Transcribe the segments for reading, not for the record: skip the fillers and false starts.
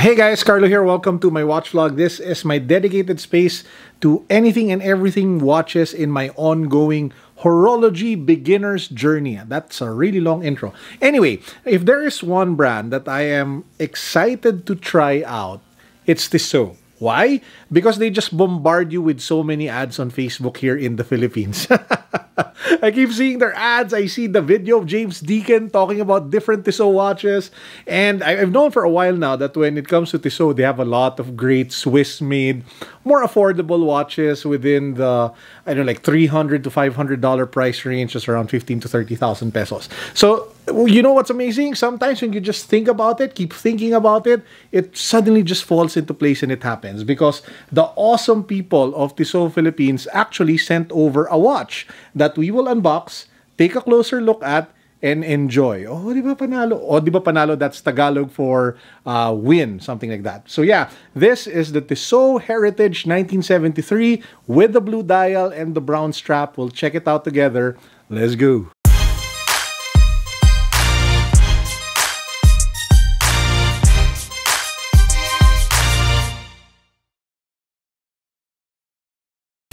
Hey guys, Carlo here. Welcome to my watch vlog. This is my dedicated space to anything and everything watches in my ongoing horology beginner's journey. That's a really long intro. Anyway, if there is one brand that I am excited to try out, it's Tissot. Why? Because they just bombard you with so many ads on Facebook here in the Philippines. I keep seeing their ads. I see the video of James Deacon talking about different Tissot watches. And I've known for a while now that when it comes to Tissot, they have a lot of great Swiss-made, more affordable watches within the, I don't know, like $300 to $500 price range, just around 15 to 30,000 pesos. So, you know what's amazing? Sometimes when you just think about it, keep thinking about it, it suddenly just falls into place and it happens because the awesome people of Tissot Philippines actually sent over a watch that we will unbox, take a closer look at, and enjoy. Oh, di ba panalo? Oh, di ba panalo? That's Tagalog for win, something like that. So yeah, this is the Tissot Heritage 1973 with the blue dial and the brown strap. We'll check it out together. Let's go.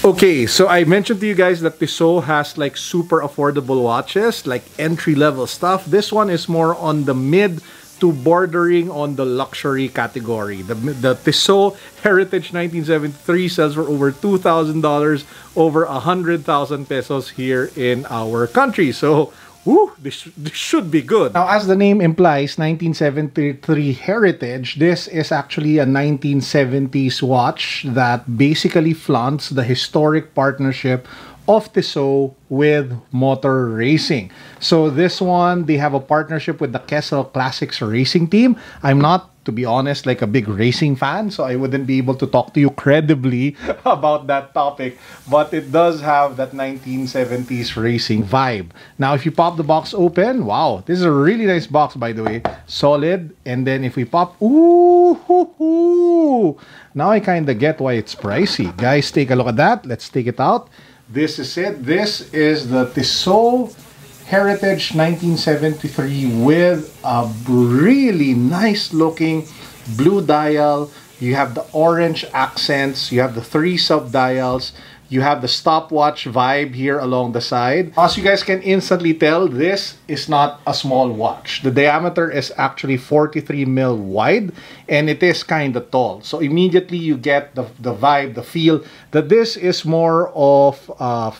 Okay, so I mentioned to you guys that Tissot has like super affordable watches, like entry-level stuff. This one is more on the mid to bordering on the luxury category. The Tissot Heritage 1973 sells for over $2,000, over 100,000 pesos here in our country. So, woo, this should be good. Now, as the name implies, 1973 Heritage, this is actually a 1970s watch that basically flaunts the historic partnership of Tissot with motor racing. So this one, they have a partnership with the Kessel Classics racing team. I'm not, to be honest, like a big racing fan, so I wouldn't be able to talk to you credibly about that topic, but it does have that 1970s racing vibe. Now, if you pop the box open, wow, this is a really nice box, by the way. Solid. And then if we pop, ooh, hoo, hoo. Now I kind of get why it's pricey. Guys, take a look at that. Let's take it out. This is it. This is the Tissot Heritage 1973 with a really nice looking blue dial. You have the orange accents. You have the 3 sub-dials. You have the stopwatch vibe here along the side. As you guys can instantly tell, this is not a small watch. The diameter is actually 43 mil wide and it is kind of tall. So immediately you get the vibe, the feel that this is more of a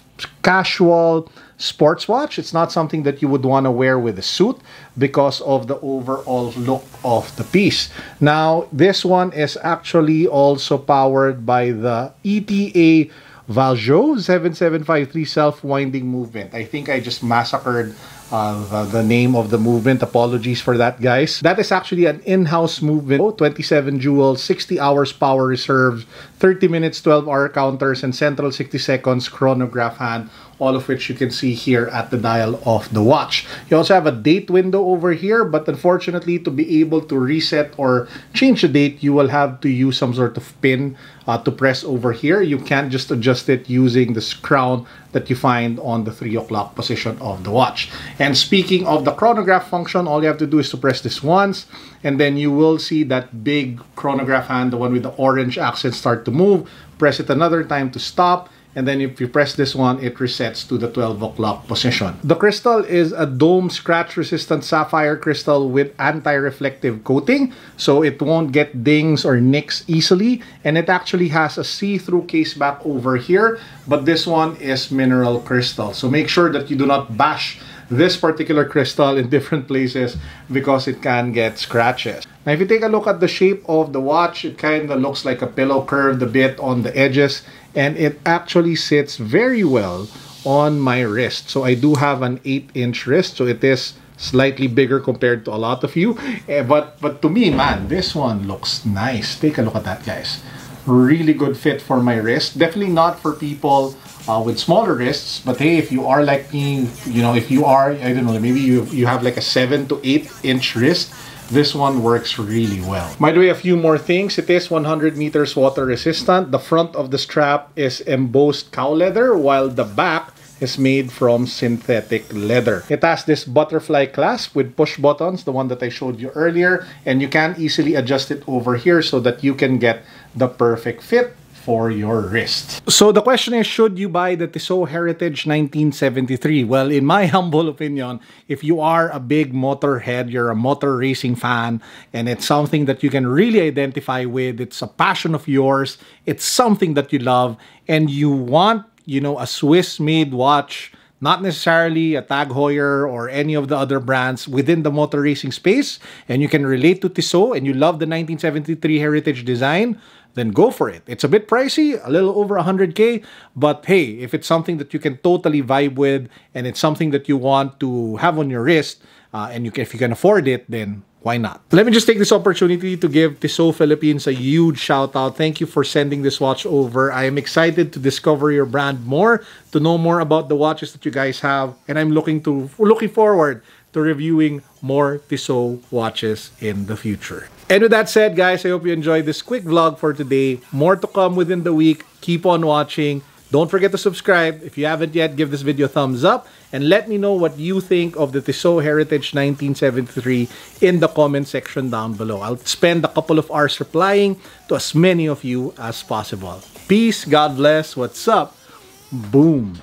casual sports watch. It's not something that you would want to wear with a suit because of the overall look of the piece. Now, this one is actually also powered by the ETA Valjoux 7753 self-winding movement. I think I just massacred the name of the movement. Apologies for that, guys. That is actually an in-house movement. 27 jewels, 60 hours power reserve, 30 minutes, 12-hour counters, and central 60 seconds chronograph hand, all of which you can see here at the dial of the watch. You also have a date window over here, but unfortunately, to be able to reset or change the date, you will have to use some sort of pin to press over here. You can't just adjust it using this crown that you find on the 3 o'clock position of the watch. And speaking of the chronograph function, all you have to do is to press this once, and then you will see that big chronograph hand, the one with the orange accents, start to move. Press it another time to stop. And then if you press this one, it resets to the 12 o'clock position. The crystal is a dome scratch-resistant sapphire crystal with anti-reflective coating, so it won't get dings or nicks easily. And it actually has a see-through case back over here, but this one is mineral crystal. So make sure that you do not bash this particular crystal in different places because it can get scratches. Now, if you take a look at the shape of the watch, it kind of looks like a pillow curved a bit on the edges, and it actually sits very well on my wrist. So I do have an 8-inch wrist, so it is slightly bigger compared to a lot of you. But to me, man, this one looks nice. Take a look at that, guys. Really good fit for my wrist. Definitely not for people with smaller wrists, but hey, if you are like me, you know, if you are, I don't know, maybe you have like a 7 to 8-inch wrist, this one works really well. By the way, a few more things. It is 100 meters water resistant. The front of the strap is embossed cow leather, while the back is made from synthetic leather. It has this butterfly clasp with push buttons, the one that I showed you earlier, and you can easily adjust it over here so that you can get the perfect fit for your wrist. So the question is, should you buy the Tissot Heritage 1973? Well, in my humble opinion, if you are a big motorhead, you're a motor racing fan, and it's something that you can really identify with, it's a passion of yours, it's something that you love, and you want, you know, a Swiss-made watch, not necessarily a Tag Heuer or any of the other brands within the motor racing space, and you can relate to Tissot and you love the 1973 Heritage design, then go for it. It's a bit pricey, a little over 100K, but hey, if it's something that you can totally vibe with and it's something that you want to have on your wrist, and if you can afford it, then why not? Let me just take this opportunity to give Tissot Philippines a huge shout out. Thank you for sending this watch over. I am excited to discover your brand more, to know more about the watches that you guys have, and I'm looking forward to reviewing more Tissot watches in the future. And with that said, guys, I hope you enjoyed this quick vlog for today. More to come within the week. Keep on watching. Don't forget to subscribe. If you haven't yet, give this video a thumbs up and let me know what you think of the Tissot Heritage 1973 in the comment section down below. I'll spend a couple of hours replying to as many of you as possible. Peace, God bless, what's up, boom.